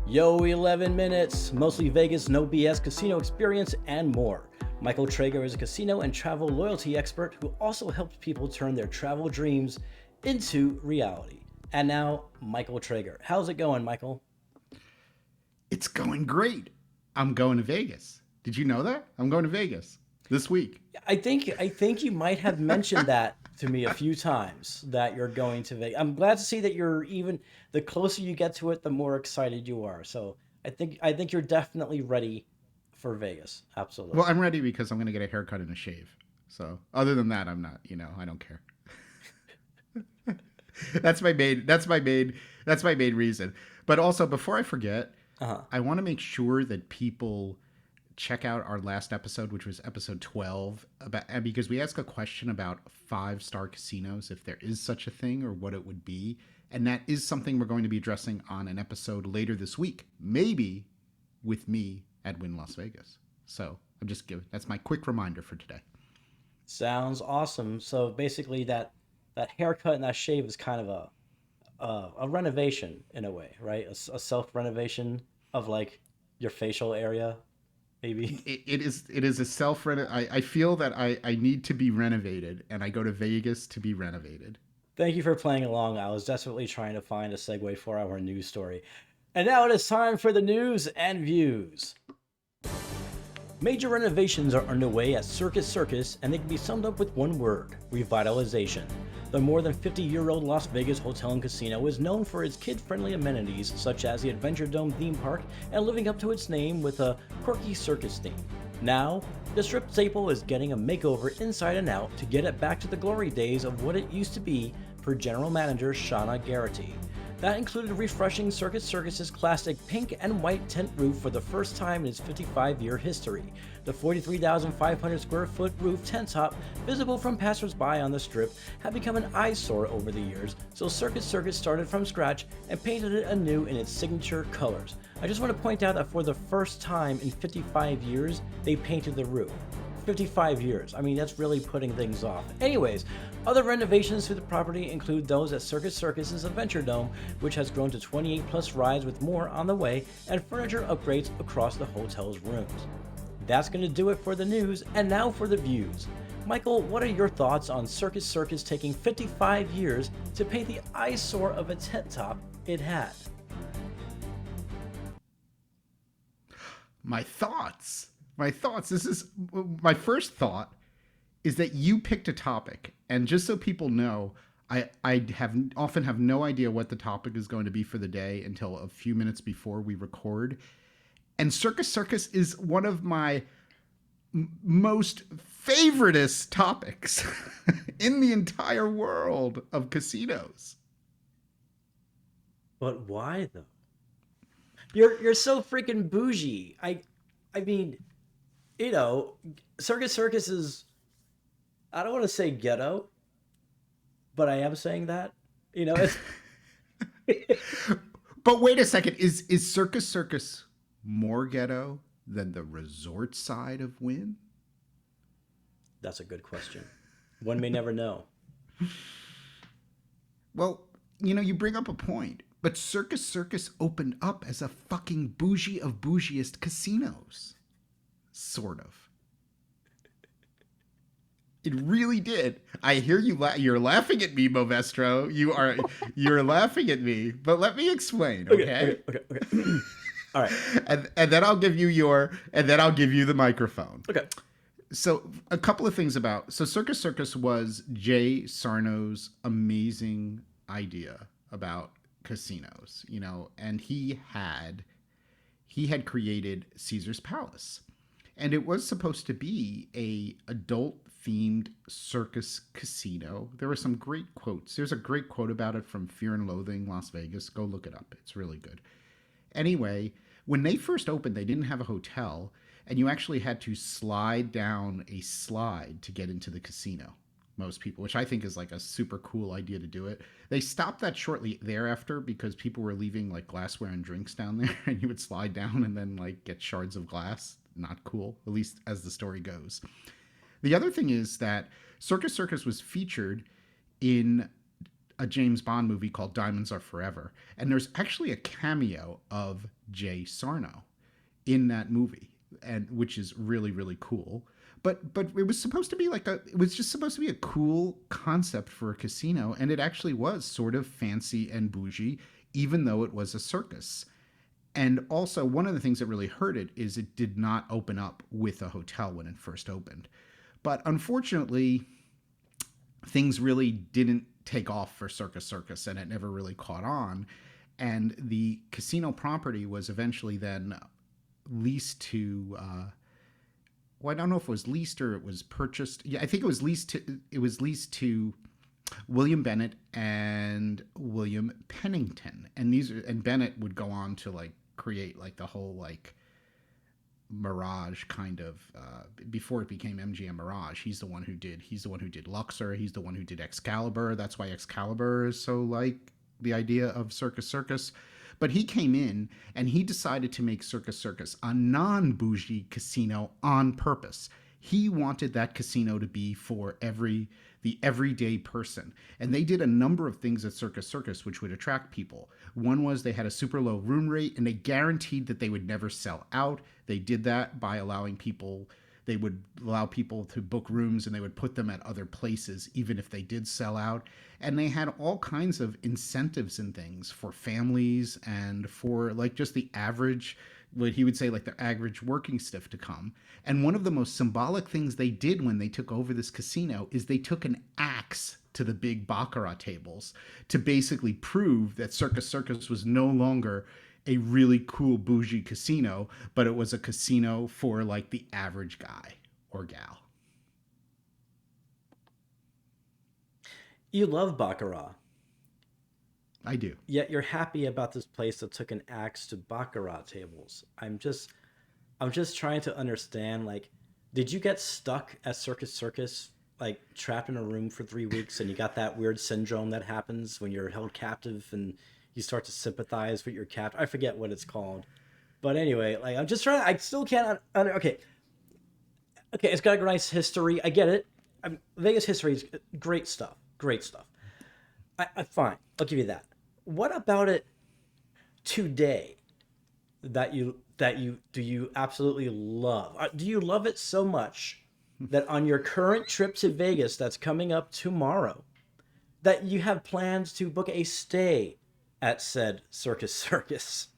Yo-11 minutes, mostly Vegas, no BS casino experience, and more. Michael Traeger is a casino and travel loyalty expert who also helps people turn their travel dreams into reality. And now, Michael Traeger. How's it going, Michael? It's going great. I'm going to Vegas. Did you know that? I'm going to Vegas this week. I think you might have mentioned that to me a few times that you're going to Vegas. I'm glad to see that you're even the closer you get to it, the more excited you are. So I think you're definitely ready for Vegas. Well, Absolutely. I'm ready because I'm going to get a haircut and a shave. So, other than that, I'm not, I don't care. That's my main reason. But also, before I forget, Uh-huh. I want to make sure that people check out our last episode, which was episode 12, about and because we asked a question about five-star casinos, if there is such a thing or what it would be. And that is something we're going to be addressing on an episode later this week, maybe with me at Win Las Vegas. So I'm just giving that's my quick reminder for today. Sounds awesome. So basically, that haircut and that shave is kind of a renovation in a way, right? A self renovation of like your facial area, maybe. It is a self reno. I feel that I need to be renovated, and I go to Vegas to be renovated. Thank you for playing along. I was desperately trying to find a segue for our news story. And now it is time for the news and views. Major renovations are underway at Circus Circus, and they can be summed up with one word: revitalization. The more than 50-year-old Las Vegas hotel and casino is known for its kid-friendly amenities such as the Adventure Dome theme park and living up to its name with a quirky circus theme. Now, the strip staple is getting a makeover inside and out to get it back to the glory days of what it used to be, per General Manager Shauna Garrity. That included refreshing Circus Circus's classic pink and white tent roof for the first time in its 55-year history. The 43,500 square foot roof tent top, visible from passersby on the strip, had become an eyesore over the years, so Circus Circus started from scratch and painted it anew in its signature colors. I just want to point out that for the first time in 55 years, they painted the roof. 55 years. I mean, that's really putting things off. Anyways, other renovations to the property include those at Circus Circus's Adventure Dome, which has grown to 28 plus rides with more on the way, and furniture upgrades across the hotel's rooms. That's going to do it for the news, and now for the views. Michael, what are your thoughts on Circus Circus taking 55 years to paint the eyesore of a tent top it had? My thoughts. My thoughts. This is my first thought is that you picked a topic, and just so people know, I have often have no idea what the topic is going to be for the day until a few minutes before we record. And Circus Circus is one of my most favoritist topics in the entire world of casinos. But why though? You're so freaking bougie. I mean, you know, Circus Circus is, I don't want to say ghetto, but I am saying that. You know, it's But wait a second, is Circus Circus more ghetto than the resort side of Wynn? that's a good question. One may never know. Well, you bring up a point, but Circus Circus opened up as a fucking bougie of bougiest casinos, sort of. It really did. I hear you. You're laughing at me, Movestro. You're laughing at me. But let me explain, Okay, okay? okay, okay, okay. All right. And then I'll give you the microphone. Okay. So a couple of things about Circus Circus was Jay Sarno's amazing idea about casinos, and he had created Caesar's Palace, and it was supposed to be a adult themed circus casino. There were some great quotes. There's a great quote about it from Fear and Loathing Las Vegas. Go look it up. It's really good. Anyway, when they first opened, they didn't have a hotel, and you actually had to slide down a slide to get into the casino. Most people, which I think is like a super cool idea to do it. They stopped that shortly thereafter because people were leaving like glassware and drinks down there, and you would slide down and then like get shards of glass. Not cool, at least as the story goes. The other thing is that Circus Circus was featured in a James Bond movie called Diamonds Are Forever, and there's actually a cameo of Jay Sarno in that movie, and which is really really cool. But it was supposed to be like a it was just supposed to be a cool concept for a casino, and it actually was sort of fancy and bougie, even though it was a circus. And also, one of the things that really hurt it is it did not open up with a hotel when it first opened. But unfortunately, things really didn't take off for Circus Circus, and it never really caught on. And the casino property was eventually then leased to. Well, I don't know if it was leased or it was purchased. Yeah, I think it was leased to. It was leased to William Bennett and William Pennington, and Bennett would go on to like create like the whole like Mirage kind of before it became MGM Mirage. He's the one who did Luxor. He's the one who did Excalibur. That's why Excalibur is so like the idea of Circus Circus. But he came in and he decided to make Circus Circus a non-bougie casino on purpose. He wanted that casino to be for the everyday person. And they did a number of things at Circus Circus which would attract people. One was they had a super low room rate, and they guaranteed that they would never sell out. They did that by they would allow people to book rooms, and they would put them at other places even if they did sell out. And they had all kinds of incentives and things for families and for like just the average, what he would say like the average working stiff to come. And one of the most symbolic things they did when they took over this casino is they took an axe to the big baccarat tables to basically prove that Circus Circus was no longer a really cool bougie casino, but it was a casino for like the average guy or gal. You love baccarat. I do. Yet you're happy about this place that took an axe to baccarat tables. I'm just trying to understand, like, did you get stuck at Circus Circus, like trapped in a room for 3 weeks, and you got that weird syndrome that happens when you're held captive and you start to sympathize with your captive? I forget what it's called. But anyway, like, I'm just trying to, I still can't, okay, it's got a nice history. I get it. Vegas history is great stuff. Great stuff. Fine. I'll give you that. What about it today that you do you absolutely love? Do you love it so much that on your current trip to Vegas that's coming up tomorrow, that you have plans to book a stay at said Circus Circus?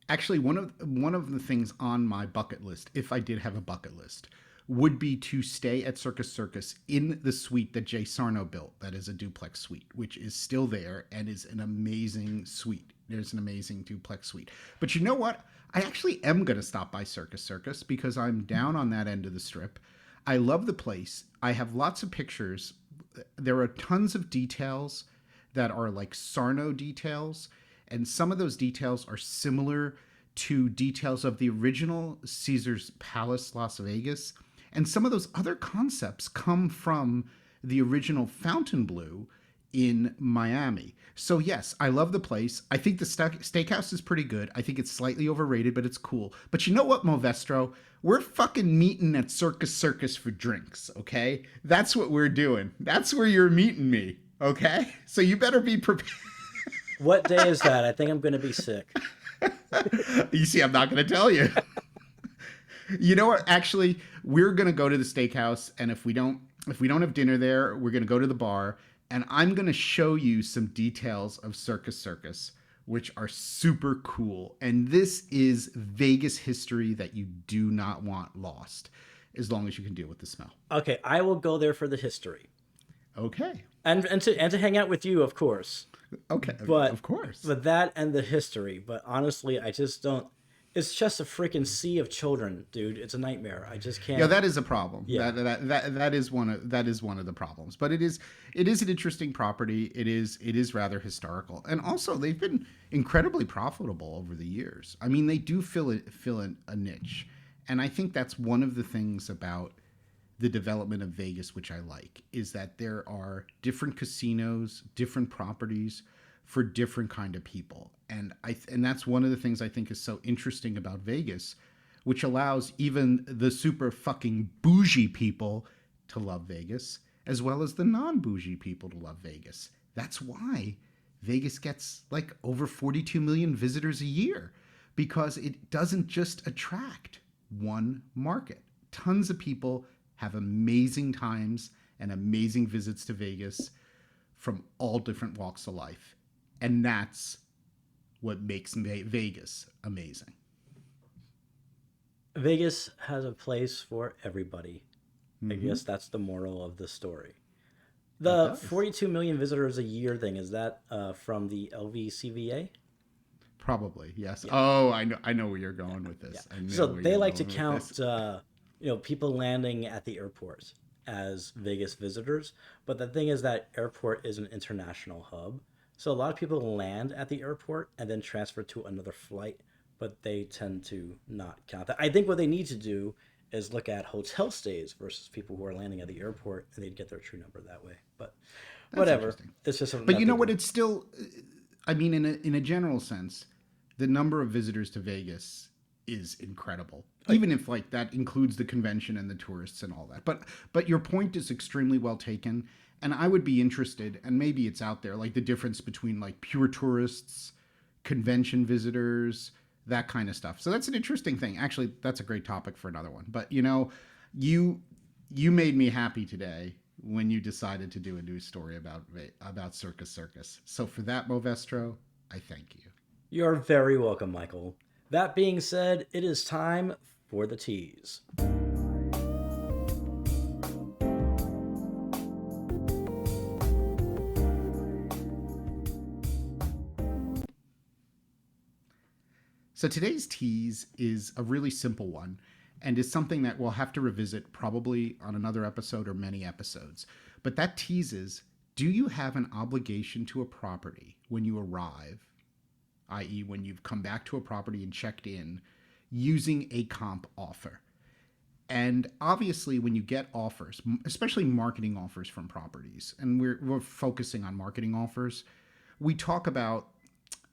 Actually, one of the things on my bucket list, if I did have a bucket list, would be to stay at Circus Circus in the suite that Jay Sarno built. That is a duplex suite, which is still there and is an amazing suite. There's an amazing duplex suite. But you know what? I actually am going to stop by Circus Circus because I'm down on that end of the strip. I love the place. I have lots of pictures. There are tons of details that are like Sarno details, and some of those details are similar to details of the original Caesar's Palace, Las Vegas. And some of those other concepts come from the original Fontainebleau in Miami. So yes, I love the place. I think the steakhouse is pretty good. I think it's slightly overrated, but it's cool. But you know what, Movestro? We're fucking meeting at Circus Circus for drinks, okay? That's what we're doing. That's where you're meeting me, okay? So you better be prepared. What day is that? I think I'm going to be sick. You see, I'm not going to tell you. You know what? Actually, we're gonna go to the steakhouse, and if we don't have dinner there, we're gonna go to the bar, and I'm gonna show you some details of Circus Circus, which are super cool. And this is Vegas history that you do not want lost, as long as you can deal with the smell. Okay, I will go there for the history. Okay. And to hang out with you, of course. Okay. But of course. But that and the history. But honestly, I just don't. It's just a freaking sea of children, dude. It's a nightmare. I just can't. Yeah, that is a problem. Yeah. That is one of the problems. But it is an interesting property. It is rather historical, and also they've been incredibly profitable over the years. I mean, they do fill a niche, and I think that's one of the things about the development of Vegas, which I like, is that there are different casinos, different properties for different kind of people. And that's one of the things I think is so interesting about Vegas, which allows even the super fucking bougie people to love Vegas, as well as the non-bougie people to love Vegas. That's why Vegas gets like over 42 million visitors a year, because it doesn't just attract one market. Tons of people have amazing times and amazing visits to Vegas from all different walks of life. And that's what makes Vegas amazing. Vegas has a place for everybody. I Mm-hmm. guess that's the moral of the story. It The does. 42 million visitors a year thing, is that from the LVCVA? Probably, yes. Yeah. Oh, I know where you're Yeah. going with Yeah. this. I know So where they you're like to going with this. count, people landing at the airport as Vegas visitors. But the thing is that airport is an international hub. So a lot of people land at the airport and then transfer to another flight, but they tend to not count that. I think what they need to do is look at hotel stays versus people who are landing at the airport, and they'd get their true number that way. But That's whatever. interesting. It's just something But that you they know what? do. It's still, I mean, in a general sense, the number of visitors to Vegas is incredible. Like, Even if like that includes the convention and the tourists and all that. But your point is extremely well taken, and I would be interested, and maybe it's out there, like the difference between like pure tourists, convention visitors, that kind of stuff. So that's an interesting thing. Actually, that's a great topic for another one. But you you made me happy today when you decided to do a news story about Circus Circus. So for that, Movestro, I thank you. you're very welcome, Michael. That being said, it is time for the tease. So today's tease is a really simple one, and is something that we'll have to revisit probably on another episode or many episodes. But that teases, do you have an obligation to a property when you arrive, i.e., when you've come back to a property and checked in, using a comp offer? And obviously, when you get offers, especially marketing offers from properties, and we're focusing on marketing offers, we talk about,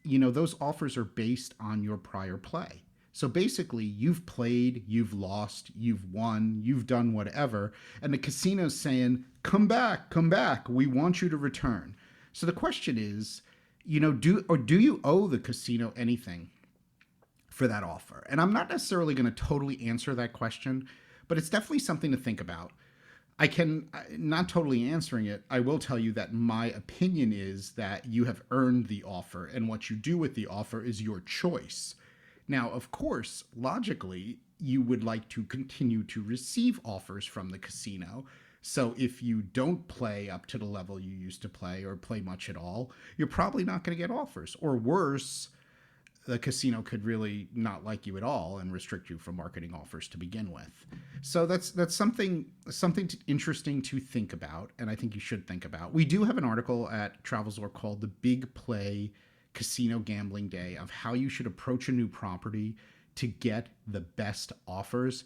those offers are based on your prior play. So basically, you've played, you've lost, you've won, you've done whatever, and the casino's saying, come back, we want you to return. So the question is, do you owe the casino anything for that offer? And I'm not necessarily going to totally answer that question, but it's definitely something to think about. I can, not totally answering it, I will tell you that my opinion is that you have earned the offer, and what you do with the offer is your choice. Now, of course, logically, you would like to continue to receive offers from the casino. So if you don't play up to the level you used to play or play much at all, you're probably not going to get offers. Or worse, the casino could really not like you at all and restrict you from marketing offers to begin with. So that's something interesting to think about, and I think you should think about. We do have an article at TravelZork called "The Big Play Casino Gambling Day" of how you should approach a new property to get the best offers.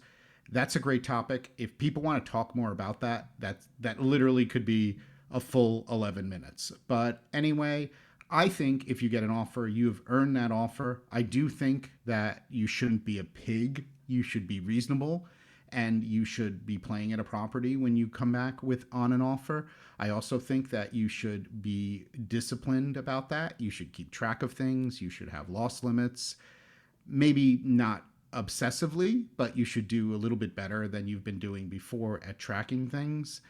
That's a great topic. If people want to talk more about that, that literally could be a full 11 minutes. But anyway, I think if you get an offer, you've earned that offer. I do think that you shouldn't be a pig. You should be reasonable, and you should be playing at a property when you come back with on an offer. I also think that you should be disciplined about that. You should keep track of things. You should have loss limits. Maybe not obsessively, but you should do a little bit better than you've been doing before at tracking things.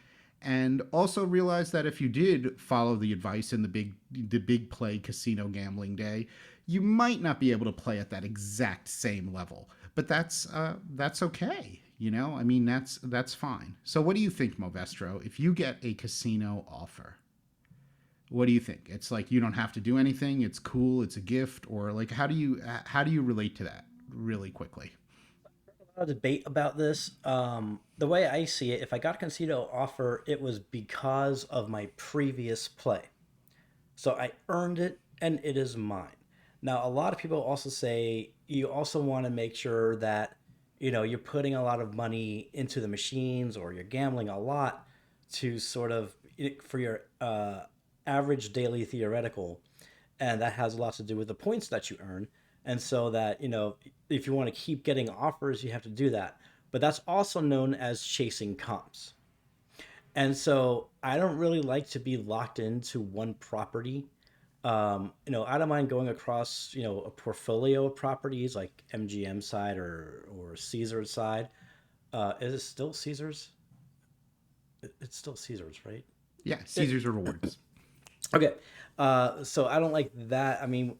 And also realize that if you did follow the advice in the big play casino gambling day, you might not be able to play at that exact same level. But that's okay. I mean, that's fine. So what do you think, Movestro? If you get a casino offer, what do you think? It's like you don't have to do anything. It's cool. It's a gift, or like how do you relate to that really quickly? A lot of debate about this. The way I see it, if I got a casino offer, it was because of my previous play. So I earned it and it is mine. Now, a lot of people also say you also want to make sure that, you're putting a lot of money into the machines, or you're gambling a lot to sort of, for your average daily theoretical. And that has a lot to do with the points that you earn. And so that, if you want to keep getting offers, you have to do that. But that's also known as chasing comps. And so I don't really like to be locked into one property. I don't mind going across, a portfolio of properties like MGM side or Caesars side. Is it still Caesars? It's still Caesars, right? Yeah, Caesar's Rewards. Okay. So I don't like that. I mean,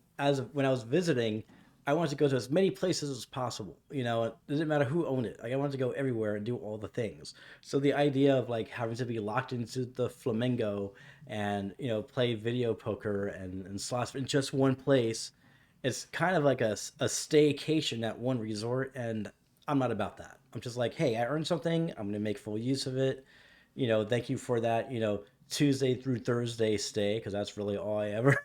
when I was visiting, I wanted to go to as many places as possible. It doesn't matter who owned it. Like I wanted to go everywhere and do all the things. So the idea of like having to be locked into the Flamingo and play video poker and slots in just one place, it's kind of like a staycation at one resort, and I'm not about that. I'm just like, hey, I earned something. I'm gonna make full use of it. Thank you for that. Tuesday through Thursday stay, because that's really all I ever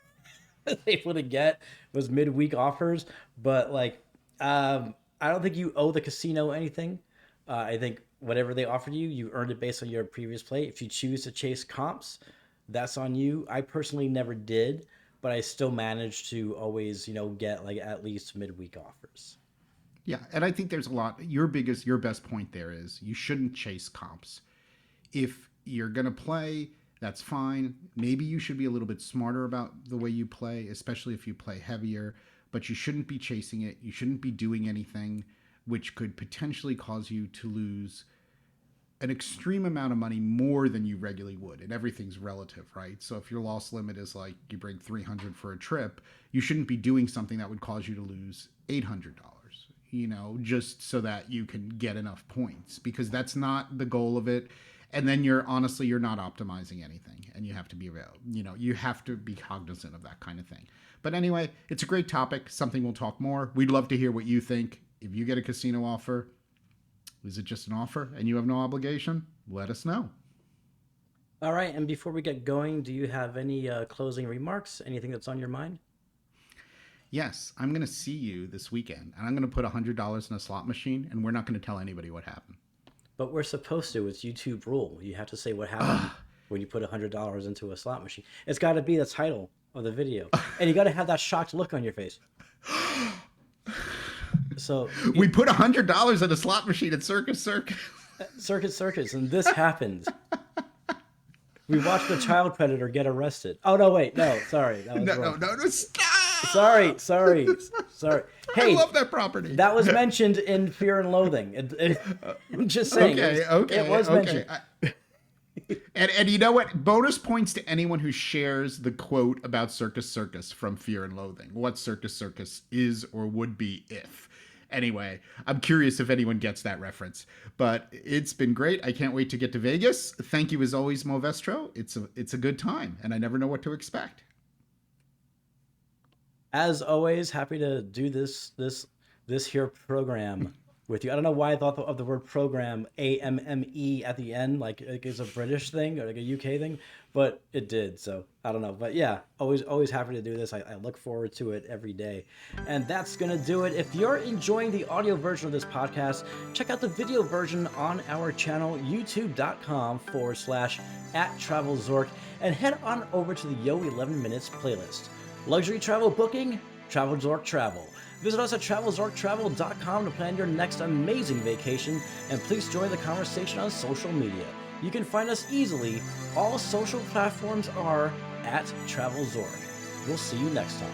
was able to get was midweek offers. But like, I don't think you owe the casino anything. I think whatever they offered you, you earned it based on your previous play. If you choose to chase comps, that's on you. I personally never did, but I still managed to always, get like at least midweek offers. Yeah, and I think there's a lot. Your best point there is you shouldn't chase comps. If you're gonna play, that's fine. Maybe you should be a little bit smarter about the way you play, especially if you play heavier. But you shouldn't be chasing it. You shouldn't be doing anything which could potentially cause you to lose an extreme amount of money more than you regularly would. And everything's relative, right? So if your loss limit is like you bring 300 for a trip, you shouldn't be doing something that would cause you to lose $800, just so that you can get enough points, because that's not the goal of it. And then you're not optimizing anything, and you have to be you have to be cognizant of that kind of thing. But anyway, it's a great topic, something we'll talk more. We'd love to hear what you think. If you get a casino offer, is it just an offer and you have no obligation? Let us know. All right. And before we get going, do you have any closing remarks? Anything that's on your mind? Yes, I'm going to see you this weekend, and I'm going to put $100 in a slot machine, and we're not going to tell anybody what happened. But we're supposed to. It's YouTube rule. You have to say what happened when you put $100 into a slot machine. It's got to be the title of the video, and you got to have that shocked look on your face. So we put $100 in a slot machine at Circus Circus. Circus Circus, and this happened. We watched a child predator get arrested. Oh no! Wait, no, sorry, that was wrong. No! Stop! Sorry. Hey, I love that property. That was mentioned in Fear and Loathing. I'm just saying. Okay. It was mentioned. And you know what? Bonus points to anyone who shares the quote about Circus Circus from Fear and Loathing. What Circus Circus is or would be if. Anyway, I'm curious if anyone gets that reference. But it's been great. I can't wait to get to Vegas. Thank you as always, Movestro. It's a good time, and I never know what to expect. As always, happy to do this here program with you. I don't know why I thought of the word program, AMME, at the end, like it's a British thing or like a UK thing, but it did. So I don't know. But yeah, always happy to do this. I look forward to it every day. And that's going to do it. If you're enjoying the audio version of this podcast, check out the video version on our channel, youtube.com/@TravelZork, and head on over to the Yo-11 Minutes playlist. Luxury travel booking? TravelZork Travel. Visit us at TravelZorkTravel.com to plan your next amazing vacation, and please join the conversation on social media. You can find us easily. All social platforms are at TravelZork. We'll see you next time.